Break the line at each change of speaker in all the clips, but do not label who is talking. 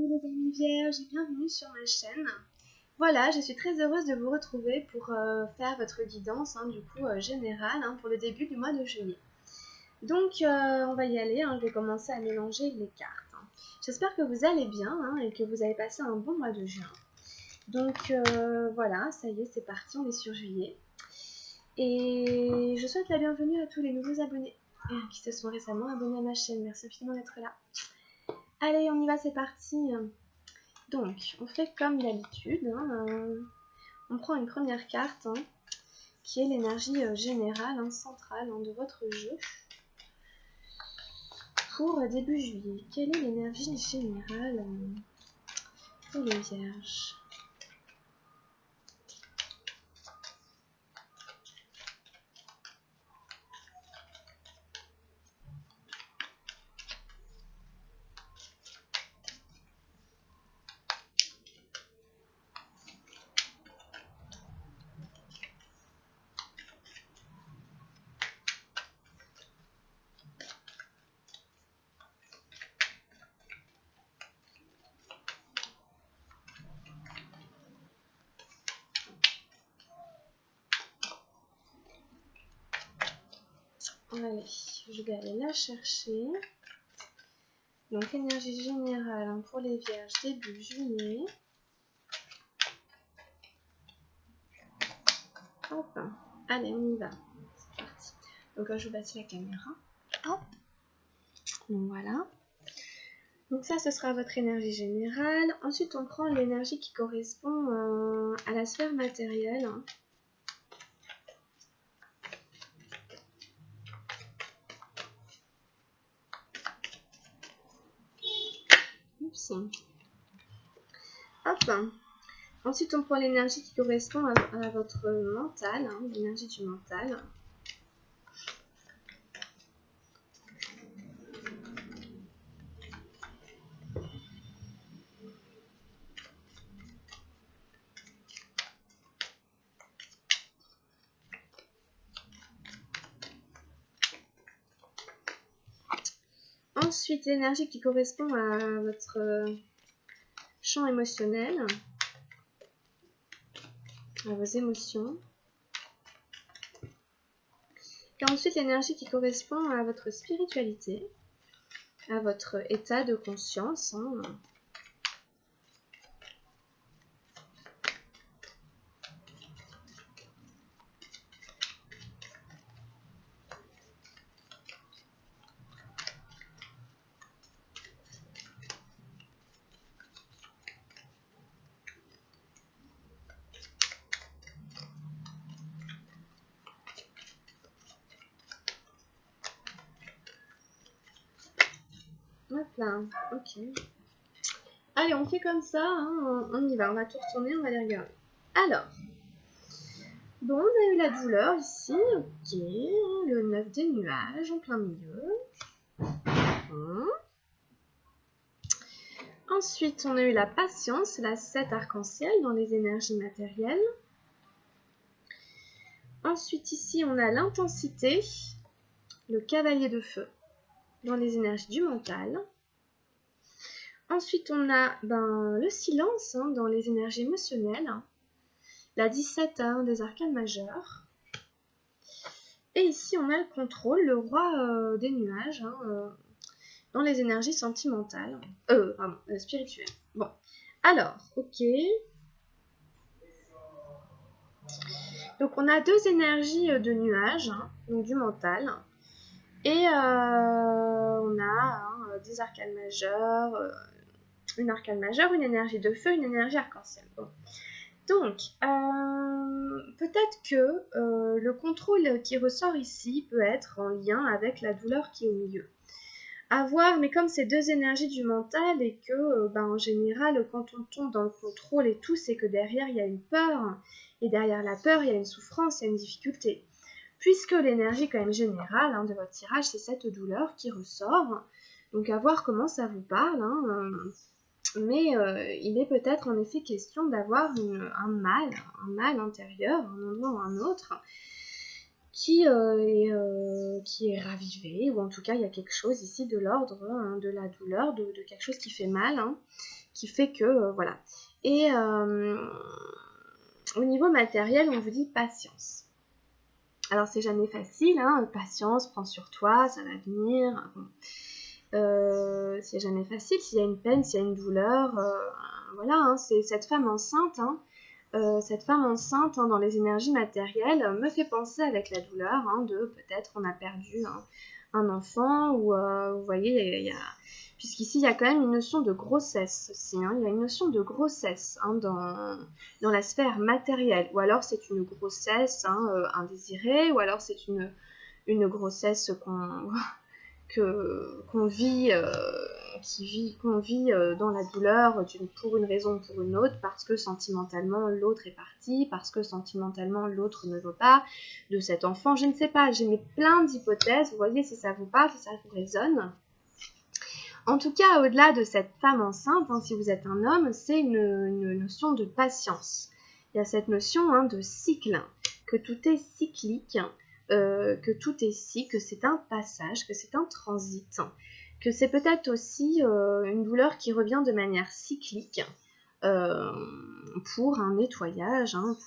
les amis vierges et bienvenue sur ma chaîne. Voilà, je suis très heureuse de vous retrouver pour faire votre guidance générale pour le début du mois de juillet. Donc on va y aller, je vais commencer à mélanger les cartes. J'espère que vous allez bien et que vous avez passé un bon mois de juin. Donc voilà, ça y est, c'est parti, on est sur juillet. Et je souhaite la bienvenue à tous les nouveaux abonnés qui se sont récemment abonnés à ma chaîne. Merci infiniment d'être là. Allez, on y va, c'est parti. Donc, on fait comme d'habitude. On prend une première carte qui est l'énergie générale, centrale de votre jeu pour début juillet. Quelle est l'énergie générale pour les vierges ? Allez, je vais aller la chercher. Donc, énergie générale pour les vierges début juillet. Hop, allez, on y va. C'est parti. Donc, je vous passe la caméra. Hop. Donc, voilà. Donc, ça, ce sera votre énergie générale. Ensuite, on prend l'énergie qui correspond à la sphère matérielle. Oups. Hop. Ensuite, on prend l'énergie qui correspond à votre mental, l'énergie du mental. Ensuite, l'énergie qui correspond à votre champ émotionnel, à vos émotions. Et ensuite, l'énergie qui correspond à votre spiritualité, à votre état de conscience. Hop là, ok. Allez, on fait comme ça, on y va, on va tout retourner, on va les regarder. Alors, bon, on a eu la douleur ici, ok, le 9 des nuages en plein milieu. Bon. Ensuite, on a eu la patience, la 7 arc-en-ciel dans les énergies matérielles. Ensuite, ici, on a l'intensité, le cavalier de feu dans les énergies du mental. Ensuite, on a le silence dans les énergies émotionnelles, la 17 des arcanes majeurs. Et ici, on a le contrôle, le roi des nuages, dans les énergies sentimentales, spirituelles. Bon, alors, ok. Donc, on a deux énergies de nuages, donc du mental. Et on a des arcanes majeures, une arcane majeure, une énergie de feu, une énergie arc-en-ciel. Bon. Donc, peut-être que le contrôle qui ressort ici peut être en lien avec la douleur qui est au milieu. À voir, mais comme c'est deux énergies du mental et que, en général, quand on tombe dans le contrôle et tout, c'est que derrière, il y a une peur. Et derrière la peur, il y a une souffrance, il y a une difficulté. Puisque l'énergie quand même générale de votre tirage, c'est cette douleur qui ressort. Donc, à voir comment ça vous parle. Mais il est peut-être en effet question d'avoir un mal intérieur, un endroit ou un autre, qui est ravivé, ou en tout cas il y a quelque chose ici de l'ordre de la douleur, de quelque chose qui fait mal, qui fait que, voilà. Et au niveau matériel, on vous dit patience. Alors, c'est jamais facile, hein, patience, prends sur toi, ça va venir. Bon. C'est jamais facile, s'il y a une peine, s'il y a une douleur, voilà, hein, c'est cette femme enceinte, hein, dans les énergies matérielles me fait penser avec la douleur, hein, de peut-être on a perdu un enfant, ou vous voyez, puisqu'ici il y a quand même une notion de grossesse aussi, hein, il y a une notion de grossesse, hein, dans la sphère matérielle, ou alors c'est une grossesse, hein, indésirée, ou alors c'est une grossesse qu'on vit, dans la douleur pour une raison ou pour une autre, parce que sentimentalement l'autre est parti, parce que sentimentalement l'autre ne veut pas de cet enfant, je ne sais pas, j'ai mis plein d'hypothèses, vous voyez si ça vous parle, si ça vous résonne. En tout cas, au-delà de cette femme enceinte, hein, si vous êtes un homme, c'est une notion de patience. Il y a cette notion, hein, de cycle, que tout est cyclique, que tout est cycle, que c'est un passage, que c'est un transit, que c'est peut-être aussi une douleur qui revient de manière cyclique pour un nettoyage, hein,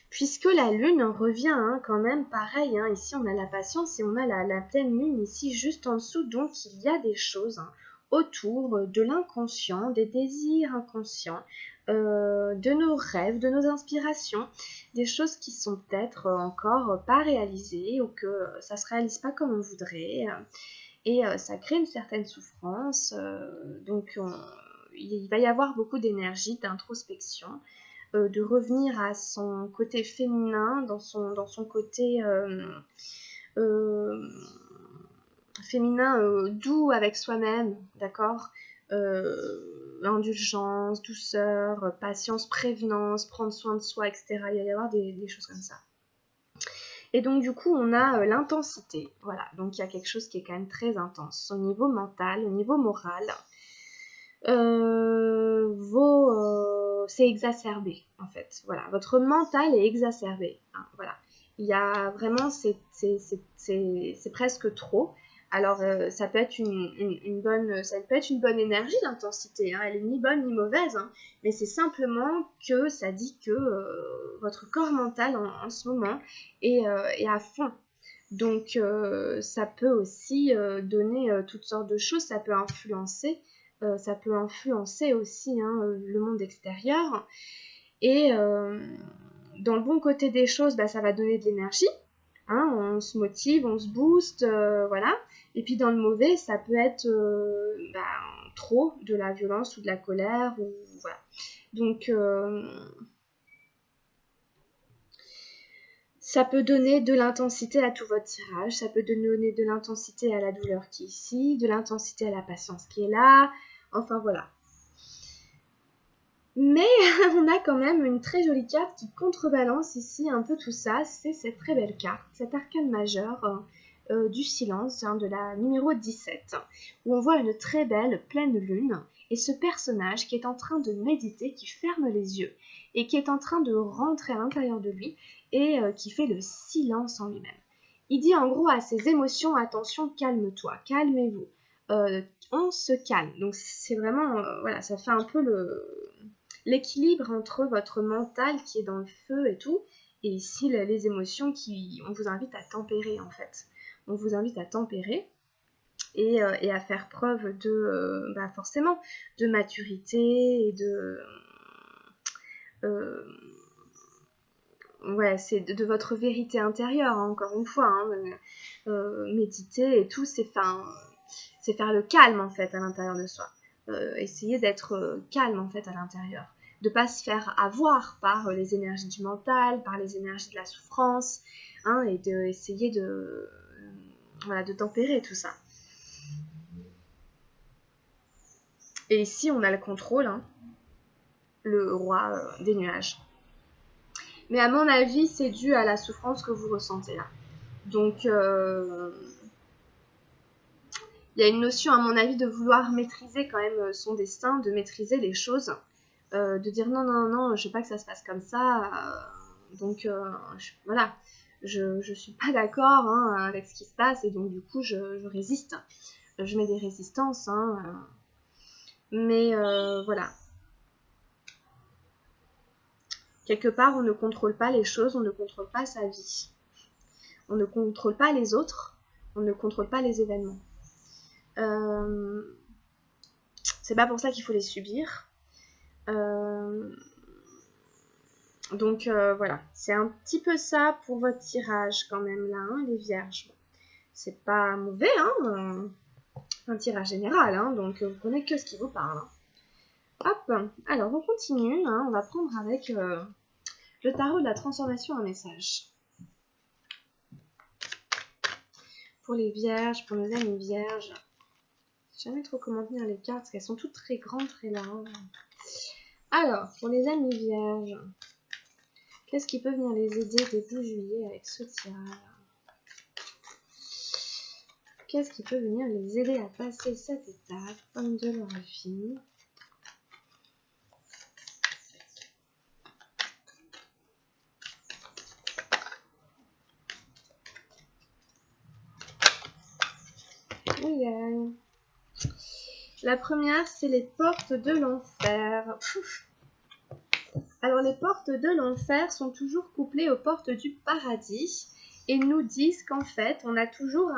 puisque la lune revient, hein, quand même pareil, hein, ici on a la patience et on a la pleine lune ici juste en dessous, donc il y a des choses, hein, autour de l'inconscient, des désirs inconscients, de nos rêves, de nos inspirations, des choses qui sont peut-être encore pas réalisées ou que ça se réalise pas comme on voudrait, et ça crée une certaine souffrance, donc il va y avoir beaucoup d'énergie, d'introspection, de revenir à son côté féminin, dans son côté féminin doux avec soi-même, d'accord, indulgence, douceur, patience, prévenance, prendre soin de soi, etc. Il va y avoir des choses comme ça. Et donc du coup on a l'intensité, voilà, donc il y a quelque chose qui est quand même très intense au niveau mental, au niveau moral. C'est exacerbé en fait, voilà, votre mental est exacerbé, hein, voilà, il y a vraiment, c'est presque trop. Alors ça peut être une bonne énergie, l'intensité, hein, elle est ni bonne ni mauvaise, hein, mais c'est simplement que ça dit que votre corps mental en ce moment est à fond. Donc ça peut aussi donner toutes sortes de choses, ça peut influencer aussi, hein, le monde extérieur. Et dans le bon côté des choses, bah, ça va donner de l'énergie, hein, on se motive, on se booste, voilà. Et puis dans le mauvais, ça peut être trop de la violence ou de la colère, ou voilà. Donc ça peut donner de l'intensité à tout votre tirage, ça peut donner de l'intensité à la douleur qui est ici, de l'intensité à la patience qui est là, enfin voilà. Mais on a quand même une très jolie carte qui contrebalance ici un peu tout ça, c'est cette très belle carte, cet arcane majeur du silence, hein, de la numéro 17, où on voit une très belle pleine lune, et ce personnage qui est en train de méditer, qui ferme les yeux, et qui est en train de rentrer à l'intérieur de lui, et qui fait le silence en lui-même. Il dit en gros à ses émotions, attention, calme-toi, calmez-vous, on se calme. Donc c'est vraiment, voilà, ça fait un peu l'équilibre entre votre mental qui est dans le feu et tout, et ici les émotions on vous invite à tempérer en fait. On vous invite à tempérer et à faire preuve de, forcément, de maturité et de... ouais, c'est de votre vérité intérieure, hein, encore une fois, hein, méditer et tout, c'est faire le calme en fait à l'intérieur de soi. Essayer d'être calme en fait à l'intérieur, de pas se faire avoir par les énergies du mental, par les énergies de la souffrance, hein, et d'essayer de tempérer tout ça. Et ici on a le contrôle, hein, le roi des nuages. Mais à mon avis c'est dû à la souffrance que vous ressentez là. Donc il y a une notion, à mon avis, de vouloir maîtriser quand même son destin, de maîtriser les choses, de dire non, je veux pas que ça se passe comme ça, donc voilà, je suis pas d'accord, hein, avec ce qui se passe, et donc du coup je résiste, je mets des résistances, hein, Mais voilà. Quelque part, on ne contrôle pas les choses, on ne contrôle pas sa vie. On ne contrôle pas les autres, on ne contrôle pas les événements. C'est pas pour ça qu'il faut les subir. Donc voilà, c'est un petit peu ça pour votre tirage quand même là, hein, les vierges. C'est pas mauvais, hein, un tirage général, hein, donc vous prenez que ce qui vous parle. Hein. Hop, alors on continue, hein, on va prendre avec le tarot de la transformation en message. Pour les vierges, pour nos amis vierges. Je sais jamais trop comment tenir les cartes parce qu'elles sont toutes très grandes, très larges. Alors, pour les amis vierges, qu'est-ce qui peut venir les aider début juillet avec ce tirage? Qu'est-ce qui peut venir les aider à passer cette étape de leur vie? La première, c'est les portes de l'enfer. Alors, les portes de l'enfer sont toujours couplées aux portes du paradis et nous disent qu'en fait, on a toujours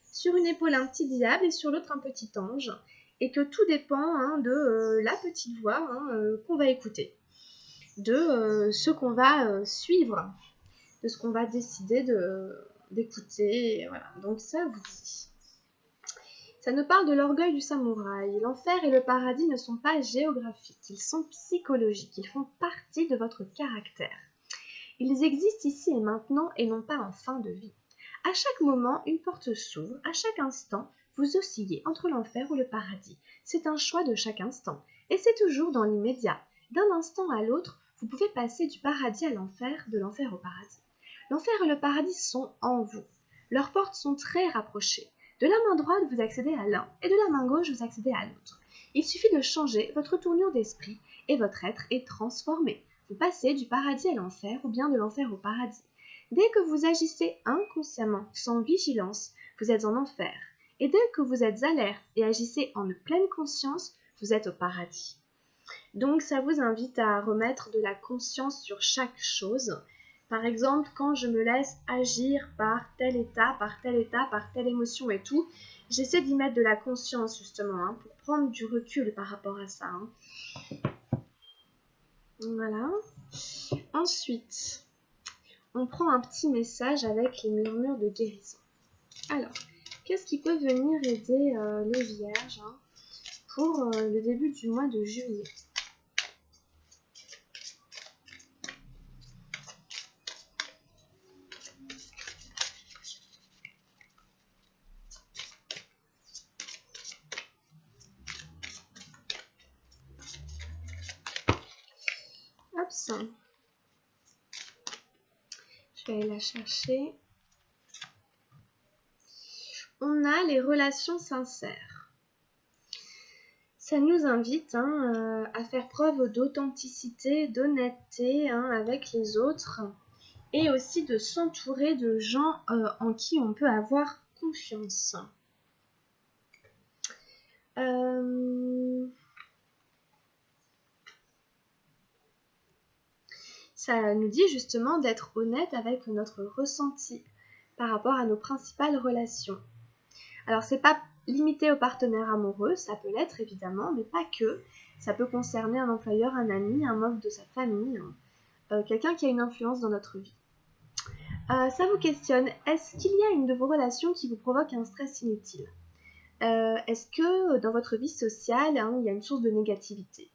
sur une épaule un petit diable et sur l'autre un petit ange et que tout dépend hein, de la petite voix hein, qu'on va écouter, de ce qu'on va suivre, de ce qu'on va décider d'écouter. Voilà. Donc, ça vous dit. Ça nous parle de l'orgueil du samouraï. L'enfer et le paradis ne sont pas géographiques, ils sont psychologiques, ils font partie de votre caractère. Ils existent ici et maintenant et non pas en fin de vie. À chaque moment, une porte s'ouvre, à chaque instant, vous oscillez entre l'enfer ou le paradis. C'est un choix de chaque instant, et c'est toujours dans l'immédiat. D'un instant à l'autre, vous pouvez passer du paradis à l'enfer, de l'enfer au paradis. L'enfer et le paradis sont en vous. Leurs portes sont très rapprochées. De la main droite, vous accédez à l'un, et de la main gauche, vous accédez à l'autre. Il suffit de changer votre tournure d'esprit, et votre être est transformé. Vous passez du paradis à l'enfer, ou bien de l'enfer au paradis. Dès que vous agissez inconsciemment, sans vigilance, vous êtes en enfer. Et dès que vous êtes alerte et agissez en pleine conscience, vous êtes au paradis. Donc ça vous invite à remettre de la conscience sur chaque chose. Par exemple, quand je me laisse agir par tel état, par telle émotion et tout, j'essaie d'y mettre de la conscience justement, hein, pour prendre du recul par rapport à ça. Hein. Voilà. Ensuite, on prend un petit message avec les murmures de guérison. Alors, qu'est-ce qui peut venir aider les vierges hein, pour le début du mois de juillet? Hop, ça. Je vais aller la chercher. On a les relations sincères. Ça nous invite hein, à faire preuve d'authenticité, d'honnêteté hein, avec les autres et aussi de s'entourer de gens en qui on peut avoir confiance. Ça nous dit justement d'être honnête avec notre ressenti par rapport à nos principales relations. Alors c'est pas limité aux partenaires amoureux, ça peut l'être évidemment, mais pas que. Ça peut concerner un employeur, un ami, un membre de sa famille, quelqu'un qui a une influence dans notre vie. Ça vous questionne, est-ce qu'il y a une de vos relations qui vous provoque un stress inutile? Est-ce que dans votre vie sociale, hein, il y a une source de négativité?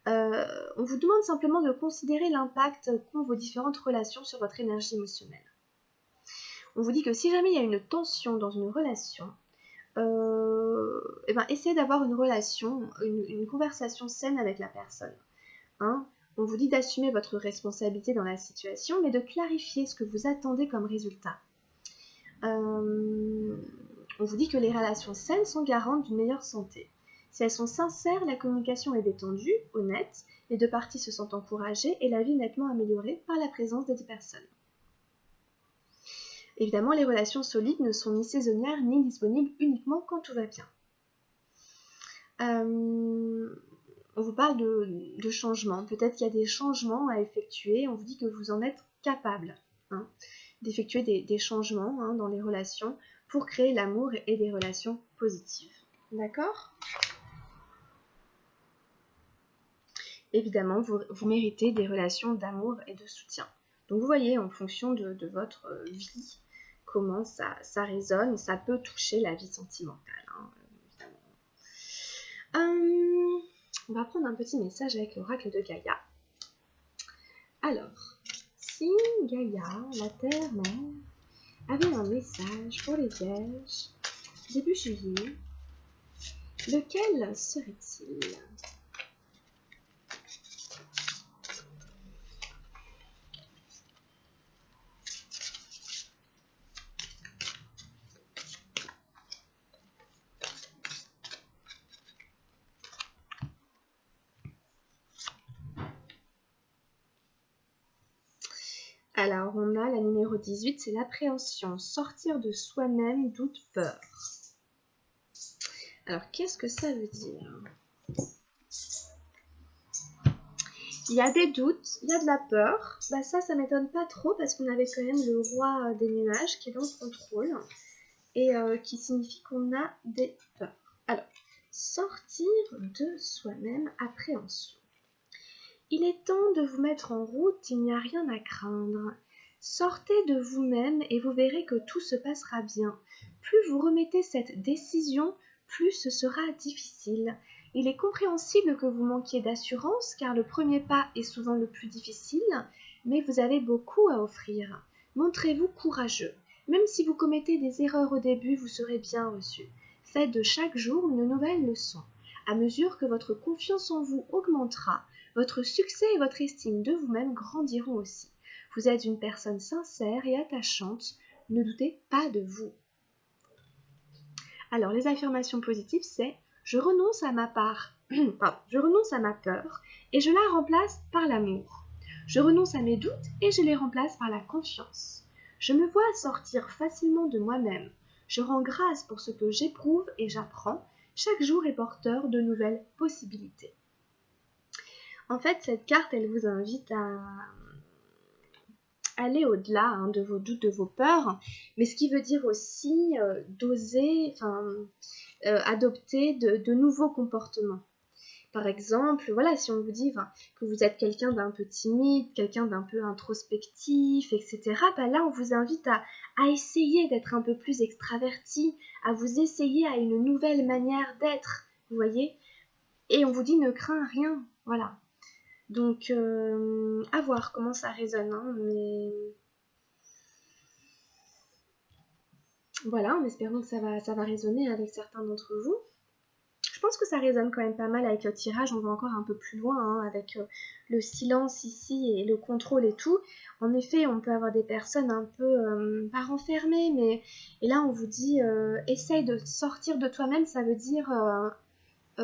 On vous demande simplement de considérer l'impact qu'ont vos différentes relations sur votre énergie émotionnelle. On vous dit que si jamais il y a une tension dans une relation, essayez d'avoir une relation, une conversation saine avec la personne. Hein. On vous dit d'assumer votre responsabilité dans la situation, mais de clarifier ce que vous attendez comme résultat. On vous dit que les relations saines sont garantes d'une meilleure santé. Si elles sont sincères, la communication est détendue, honnête, les deux parties se sentent encouragées et la vie nettement améliorée par la présence des deux personnes. Évidemment, les relations solides ne sont ni saisonnières ni disponibles uniquement quand tout va bien. On vous parle de changements. Peut-être qu'il y a des changements à effectuer. On vous dit que vous en êtes capable, hein, d'effectuer des changements, hein, dans les relations pour créer l'amour et des relations positives. D'accord ? Évidemment, vous méritez des relations d'amour et de soutien. Donc vous voyez, en fonction de votre vie, comment ça résonne. Ça peut toucher la vie sentimentale, hein, évidemment. On va prendre un petit message avec l'oracle de Gaïa. Alors, si Gaïa, la Terre-Mère, avait un message pour les Vierges début juillet, lequel serait-il ? Alors, on a la numéro 18, c'est l'appréhension, sortir de soi-même, doute, peur. Alors, qu'est-ce que ça veut dire ? Il y a des doutes, il y a de la peur. Bah ça m'étonne pas trop parce qu'on avait quand même le roi des nuages qui est dans le contrôle et qui signifie qu'on a des peurs. Alors, sortir de soi-même, appréhension. Il est temps de vous mettre en route, il n'y a rien à craindre. Sortez de vous-même et vous verrez que tout se passera bien. Plus vous remettez cette décision, plus ce sera difficile. Il est compréhensible que vous manquiez d'assurance car le premier pas est souvent le plus difficile, mais vous avez beaucoup à offrir. Montrez-vous courageux. Même si vous commettez des erreurs au début, vous serez bien reçu. Faites de chaque jour une nouvelle leçon. À mesure que votre confiance en vous augmentera, votre succès et votre estime de vous-même grandiront aussi. Vous êtes une personne sincère et attachante, ne doutez pas de vous. Alors, les affirmations positives, c'est « Je renonce à ma peur et je la remplace par l'amour. Je renonce à mes doutes et je les remplace par la confiance. Je me vois sortir facilement de moi-même. Je rends grâce pour ce que j'éprouve et j'apprends. Chaque jour est porteur de nouvelles possibilités. » En fait, cette carte, elle vous invite à aller au-delà, hein, de vos doutes, de vos peurs, mais ce qui veut dire aussi d'oser, adopter de nouveaux comportements. Par exemple, voilà, si on vous dit que vous êtes quelqu'un d'un peu timide, quelqu'un d'un peu introspectif, etc., bah là, on vous invite à essayer d'être un peu plus extraverti, à vous essayer à une nouvelle manière d'être, vous voyez ? Et on vous dit ne crains rien, voilà. Donc, à voir comment ça résonne, hein, mais voilà, en espérant que ça va résonner avec certains d'entre vous. Je pense que ça résonne quand même pas mal avec le tirage, on va encore un peu plus loin, hein, avec le silence ici et le contrôle et tout. En effet, on peut avoir des personnes un peu, pas renfermées, mais et là on vous dit, essaye de sortir de toi-même, ça veut dire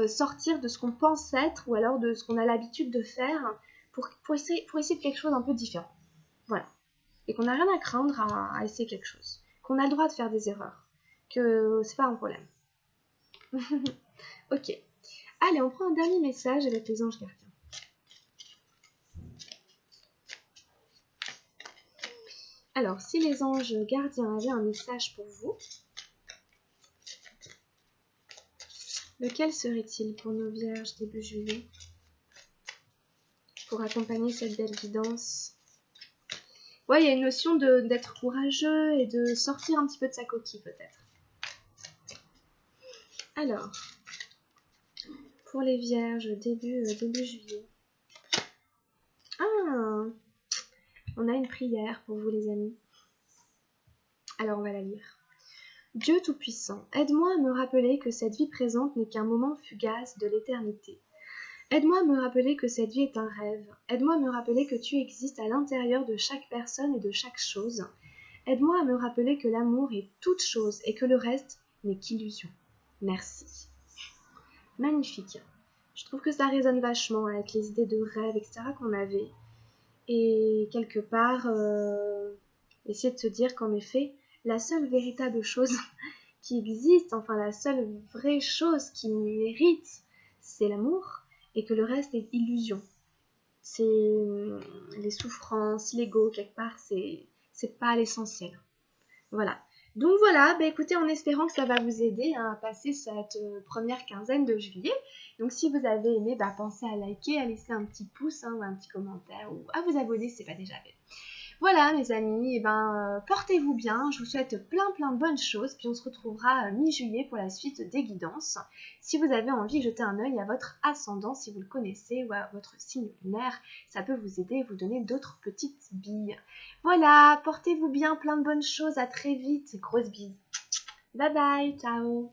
sortir de ce qu'on pense être ou alors de ce qu'on a l'habitude de faire pour essayer de quelque chose un peu différent. Voilà. Et qu'on n'a rien à craindre à essayer quelque chose. Qu'on a le droit de faire des erreurs. Que c'est pas un problème. Ok. Allez, on prend un dernier message avec les anges gardiens. Alors, si les anges gardiens avaient un message pour vous, lequel serait-il pour nos vierges début juillet? Pour accompagner cette belle guidance. Ouais, il y a une notion d'être courageux et de sortir un petit peu de sa coquille peut-être. Alors, pour les vierges début juillet. Ah, on a une prière pour vous les amis. Alors on va la lire. Dieu Tout-Puissant, aide-moi à me rappeler que cette vie présente n'est qu'un moment fugace de l'éternité. Aide-moi à me rappeler que cette vie est un rêve. Aide-moi à me rappeler que tu existes à l'intérieur de chaque personne et de chaque chose. Aide-moi à me rappeler que l'amour est toute chose et que le reste n'est qu'illusion. Merci. Magnifique. Je trouve que ça résonne vachement avec les idées de rêve, etc. qu'on avait. Et quelque part, essayer de se dire qu'en effet, la seule véritable chose qui existe, enfin la seule vraie chose qui mérite, c'est l'amour, et que le reste est illusion. C'est les souffrances, l'ego, quelque part, c'est pas l'essentiel. Voilà. Donc voilà, bah écoutez, en espérant que ça va vous aider à passer cette première quinzaine de juillet. Donc si vous avez aimé, bah pensez à liker, à laisser un petit pouce ou un petit commentaire ou à vous abonner si ce n'est pas déjà fait. Voilà mes amis, et portez-vous bien, je vous souhaite plein de bonnes choses, puis on se retrouvera mi-juillet pour la suite des guidances. Si vous avez envie de jeter un œil à votre ascendant, si vous le connaissez, ou à votre signe lunaire, ça peut vous aider, vous donner d'autres petites billes. Voilà, portez-vous bien, plein de bonnes choses, à très vite, grosses bises. Bye bye, ciao.